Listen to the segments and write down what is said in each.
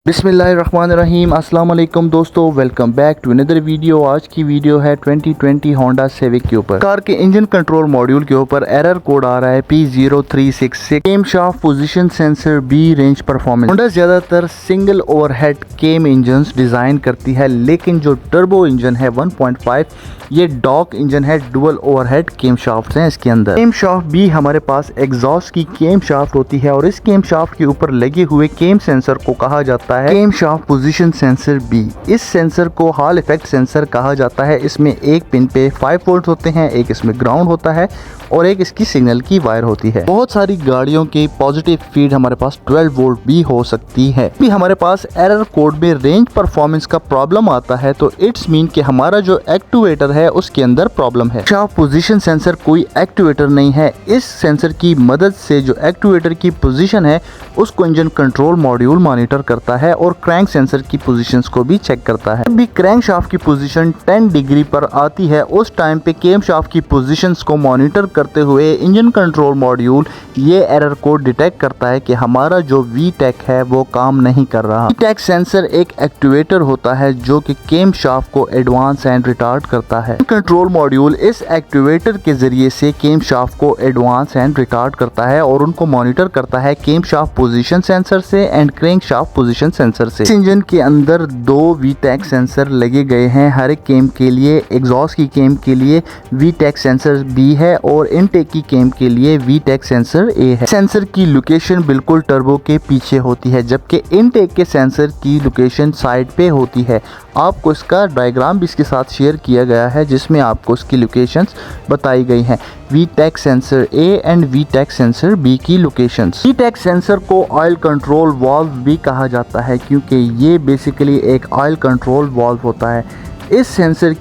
बिस्मिल्लाहिर्रहमानिर्रहीम अस्सलाम वालेकुम दोस्तों, welcome back to another video. आज की वीडियो है 2020 होंडा सिविक के ऊपर। कार के इंजन कंट्रोल मॉड्यूल के ऊपर एरर कोड आ रहा है P0366 cam shaft position sensor B range performance. Honda ज्यादातर single overhead cam engine design करती है, लेकिन जो टर्बो इंजन है 1.5 ये डॉक इंजन है, डुअल ओवरहेड केम शाफ्ट हैं इसके अंदर। केम शाफ्ट बी हमारे पास एग्जॉस्ट की केम शाफ्ट होती है और इस केम शाफ्ट के ऊपर लगे हुए केम सेंसर को कहा जाता है केम शाफ्ट पोजीशन सेंसर बी। इस सेंसर को हॉल इफेक्ट सेंसर कहा जाता है। इसमें एक पिन पे 5 वोल्ट होते हैं, एक इसमें ग्राउंड होता है और एक इसकी सिग्नल की वायर होती है। बहुत सारी गाड़ियों की पॉजिटिव फीड हमारे पास 12 वोल्ट भी हो सकती है। भी हमारे पास एरर कोड में रेंज परफॉर्मेंस का प्रॉब्लम आता है तो इट्स मीन कि हमारा जो एक्टिवेटर है उसके अंदर प्रॉब्लम है। शाफ्ट पोजीशन सेंसर कोई एक्टिवेटर नहीं है। इस सेंसर की मदद से जो एक्टिवेटर की पोजीशन है उसको इंजन कंट्रोल मॉड्यूल मॉनिटर करता है और क्रैंक सेंसर की पोजीशंस को भी चेक करता है। जब भी क्रैंक शाफ्ट की पोजीशन 10 डिग्री पर आती है उस टाइम पे केम शाफ्ट की पोजीशंस को मॉनिटर करते हुए इंजन कंट्रोल मॉड्यूल ये एरर कोड डिटेक्ट करता है कि हमारा जो VTEC है वो काम नहीं कर रहा। VTEC सेंसर एक एक्टिवेटर होता है जो कि केम शाफ्ट को एडवांस एंड रिटार्ड करता है। कंट्रोल मॉड्यूल इस एक्टिवेटर के जरिए से केम शाफ्ट को एडवांस एंड रिटार्ड करता है और उनको मॉनिटर करता है केम शाफ्ट पोजीशन सेंसर से and crank shaft position sensor से। इस इंजन के अंदर 2 VTEC सेंसर लगे गए हैं। हर एक केम के लिए, एग्जॉस्ट की केम के लिए VTEC सेंसर B है और इनटेक की केम के लिए VTEC सेंसर A है। सेंसर की लोकेशन बिल्कुल टर्बो के पीछे होती है, जबकि इनटेक के सेंसर की लोकेशन साइड पे होती है। आपको इसका डायग्राम भी इसके साथ शेयर किया गया है जिसमें आपको इसकी लोकेशंस बताई गई हैं। VTEC sensor A and VTEC sensor B की लोकेशंस। VTEC सेंसर को ऑयल कंट्रोल वाल्व भी कहा जाता है क्योंकि ये बेसिकली एक ऑयल कंट्रोल वाल्व होता है। इस सेंसर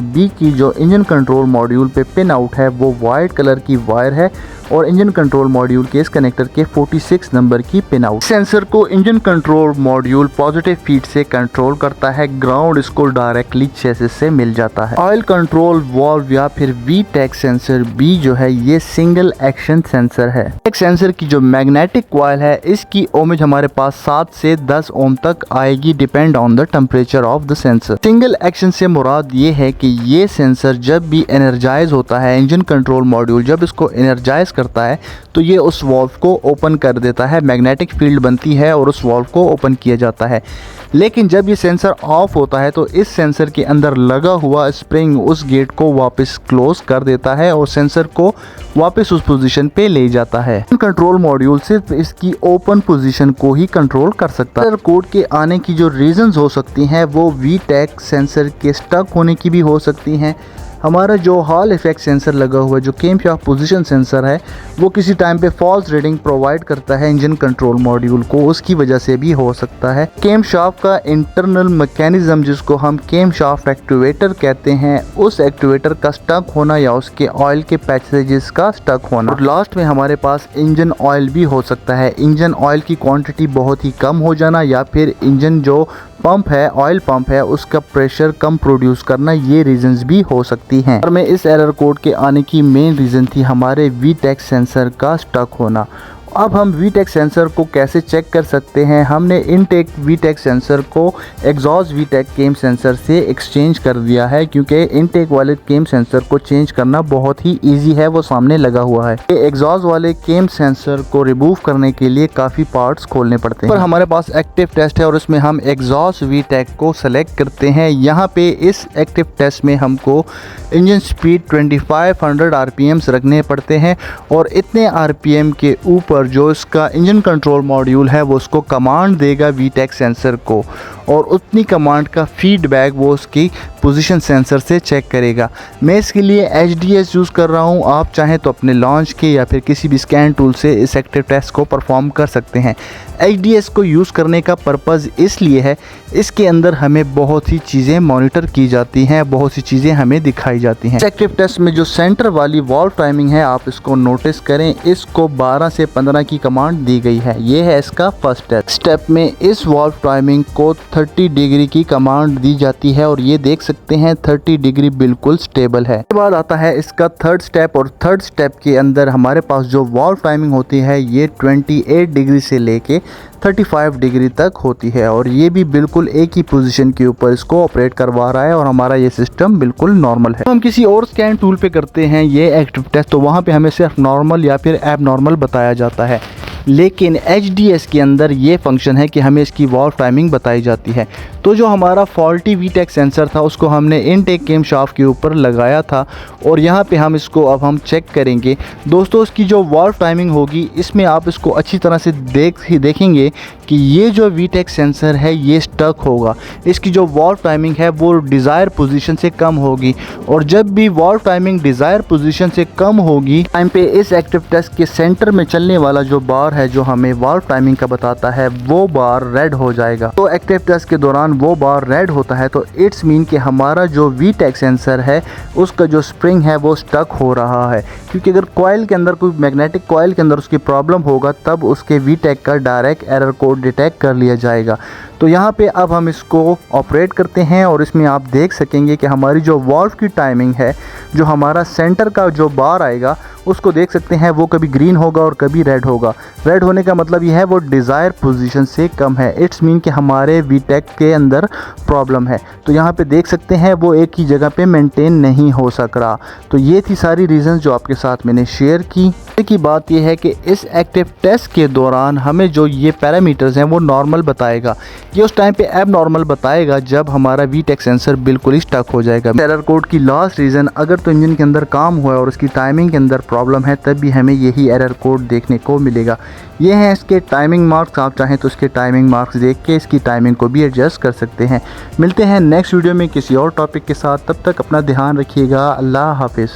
B की जो इंजन कंट्रोल मॉड्यूल पे पिन आउट है वो वाइट कलर की वायर है और इंजन कंट्रोल मॉड्यूल के इस कनेक्टर के 46 नंबर की पिन आउट। सेंसर को engine control module positive feed से कंट्रोल करता है, ग्राउंड इसको डायरेक्टली चेसिस से मिल जाता है। ऑयल कंट्रोल वाल्व या फिर VTEC सेंसर B जो है ये सिंगल एक्शन सेंसर है। एक सेंसर की जो मैग्नेटिक कॉइल है इसकी ओमेज हमारे पास 7 से 10 ओम तक आएगी, depend on the temperature of the sensor. Single action से मुराद ये है कि ये सेंसर जब भी एनर्जाइज होता है, इंजन कंट्रोल मॉड्यूल जब इसको एनर्जाइज करता है तो ये उस वाल्व को ओपन कर देता है, मैग्नेटिक फील्ड बनती है और उस वाल्व को ओपन किया जाता है। लेकिन जब ये सेंसर ऑफ होता है तो इस सेंसर के अंदर लगा हुआ स्प्रिंग उस गेट को वापस क्लोज कर देता है और सेंसर को वापस उस पोजीशन पे ले जाता है। कंट्रोल मॉड्यूल सिर्फ इसकी ओपन पोजीशन को ही कंट्रोल कर सकता है। एरर कोड के आने की जो रीजंस हो सकती हैं वो VTEC सेंसर के स्टक होने की भी हो सकती हैं। हमारा जो हॉल इफेक्ट सेंसर लगा हुआ है, जो केम शाफ्ट पोजीशन सेंसर है, वो किसी टाइम पे फॉल्स रीडिंग प्रोवाइड करता है इंजन कंट्रोल मॉड्यूल को, उसकी वजह से भी हो सकता है। केम शाफ्ट का इंटरनल मैकेनिज्म जिसको हम केम शाफ्ट एक्टिवेटर कहते हैं, उस एक्टिवेटर का स्टक होना या उसके ऑयल के पैसेजेस का स्टक होना। और लास्ट में हमारे पास इंजन ऑयल भी हो सकता है। इंजन ऑयल की क्वांटिटी बहुत ही कम हो जाना या फिर इंजन जो पंप है, ऑयल पंप है, उसका प्रेशर कम प्रोड्यूस करना, ये रीजंस भी हो सकती हैं। और में इस एरर कोड के आने की मेन रीजन थी हमारे VTEC सेंसर का स्टक होना। अब हम VTEC सेंसर को कैसे चेक कर सकते हैं? हमने इनटेक VTEC सेंसर को एग्जॉस्ट VTEC केम सेंसर से एक्सचेंज कर दिया है क्योंकि इनटेक वाले केम सेंसर को चेंज करना बहुत ही इजी है, वो सामने लगा हुआ है। एग्जॉस्ट वाले केम सेंसर को रिमूव करने के लिए काफ़ी पार्ट्स खोलने पड़ते हैं। पर हमारे पास एक्टिव टेस्ट है और उसमें हम एग्जॉस्ट VTEC को सेलेक्ट करते हैं। यहाँ पे इस एक्टिव टेस्ट में हमको इंजन स्पीड 2500 RPM रखने पड़ते हैं और इतने RPM के ऊपर जो इसका इंजन कंट्रोल मॉड्यूल है वो उसको कमांड देगा VTEC सेंसर को और उतनी कमांड का फीडबैक वो उसकी पोजीशन सेंसर से चेक करेगा। मैं इसके लिए HDS यूज़ कर रहा हूँ, आप चाहें तो अपने लॉन्च के या फिर किसी भी स्कैन टूल से इस एक्टिव टेस्ट को परफॉर्म कर सकते हैं। HDS को यूज़ करने का पर्पज़ इसलिए है, इसके अंदर हमें बहुत ही चीज़ें मॉनिटर की जाती हैं, बहुत सी चीज़ें हमें दिखाई जाती हैं। एक्टिव टेस्ट में जो सेंटर वाली वाल्व टाइमिंग है आप इसको नोटिस करें, इसको 12 से 15 की कमांड दी गई है। ये है इसका फर्स्ट स्टेप में इस वाल्व टाइमिंग को 30 डिग्री की कमांड दी जाती है और ये देख सकते हैं 30 डिग्री बिल्कुल स्टेबल है। उसके बाद आता है इसका थर्ड स्टेप, और थर्ड स्टेप के अंदर हमारे पास जो वाल्व टाइमिंग होती है ये 28 डिग्री से लेके 35 डिग्री तक होती है, और ये भी बिल्कुल एक ही पोजीशन के ऊपर इसको ऑपरेट करवा रहा है और हमारा ये सिस्टम बिल्कुल नॉर्मल है। तो हम किसी और स्कैन टूल पे करते हैं ये एक्टिव टेस्ट, तो वहाँ पे हमें सिर्फ नॉर्मल या फिर एब नॉर्मल बताया जाता है, लेकिन HDS के अंदर ये फंक्शन है कि हमें इसकी वाल्व टाइमिंग बताई जाती है। तो जो हमारा फॉल्टी VTEC सेंसर था उसको हमने इनटेक केम शाफ्ट के ऊपर लगाया था, और यहाँ पे हम इसको अब हम चेक करेंगे। दोस्तों इसकी जो वाल्व टाइमिंग होगी इसमें आप इसको अच्छी तरह से देखेंगे कि ये जो VTEC सेंसर है ये स्टक होगा, इसकी जो वाल्व टाइमिंग है वो डिज़ायर पोजीशन से कम होगी, और जब भी वाल्व टाइमिंग डिज़ायर पोजीशन से कम होगी टाइम पे इस एक्टिव टेस्ट के सेंटर में चलने वाला जो बार है जो हमें वाल्व टाइमिंग का बताता है वो बार रेड हो जाएगा। तो एक्टिव टेस्ट के दौरान वो बार रेड होता है तो इट्स मीन कि हमारा जो VTEC सेंसर है उसका जो स्प्रिंग है वो स्टक हो रहा है, क्योंकि अगर कॉइल के अंदर कोई मैग्नेटिक कॉइल के अंदर उसकी प्रॉब्लम होगा तब उसके VTEC का डायरेक्ट एरर कोड डिटेक्ट कर लिया जाएगा। तो यहाँ पे अब हम इसको ऑपरेट करते हैं, और इसमें आप देख सकेंगे कि हमारी जो वाल्व की टाइमिंग है, जो हमारा सेंटर का जो बार आएगा उसको देख सकते हैं वो कभी ग्रीन होगा और कभी रेड होगा। रेड होने का मतलब ये है वो डिज़ायर पोजीशन से कम है, इट्स मीन कि हमारे VTEC के अंदर प्रॉब्लम है। तो यहाँ पे देख सकते हैं वो एक ही जगह पे मेंटेन नहीं हो सक रहा। तो ये थी सारी रीज़न्स जो आपके साथ मैंने शेयर की। की बात यह है कि इस एक्टिव टेस्ट के दौरान हमें जो ये पैरामीटर्स हैं वो नॉर्मल बताएगा, ये उस टाइम पे एब नॉर्मल बताएगा जब हमारा VTEC सेंसर बिल्कुल ही स्टक हो जाएगा। एरर कोड की लास्ट रीज़न, अगर तो इंजन के अंदर काम हुआ है और उसकी टाइमिंग के अंदर प्रॉब्लम है तब भी हमें यही एरर कोड देखने को मिलेगा। ये हैं इसके टाइमिंग मार्क्स, आप चाहें तो इसके टाइमिंग मार्क्स देख के इसकी टाइमिंग को भी एडजस्ट कर सकते हैं। मिलते हैं नेक्स्ट वीडियो में किसी और टॉपिक के साथ, तब तक अपना ध्यान रखिएगा। अल्लाह हाफिज़।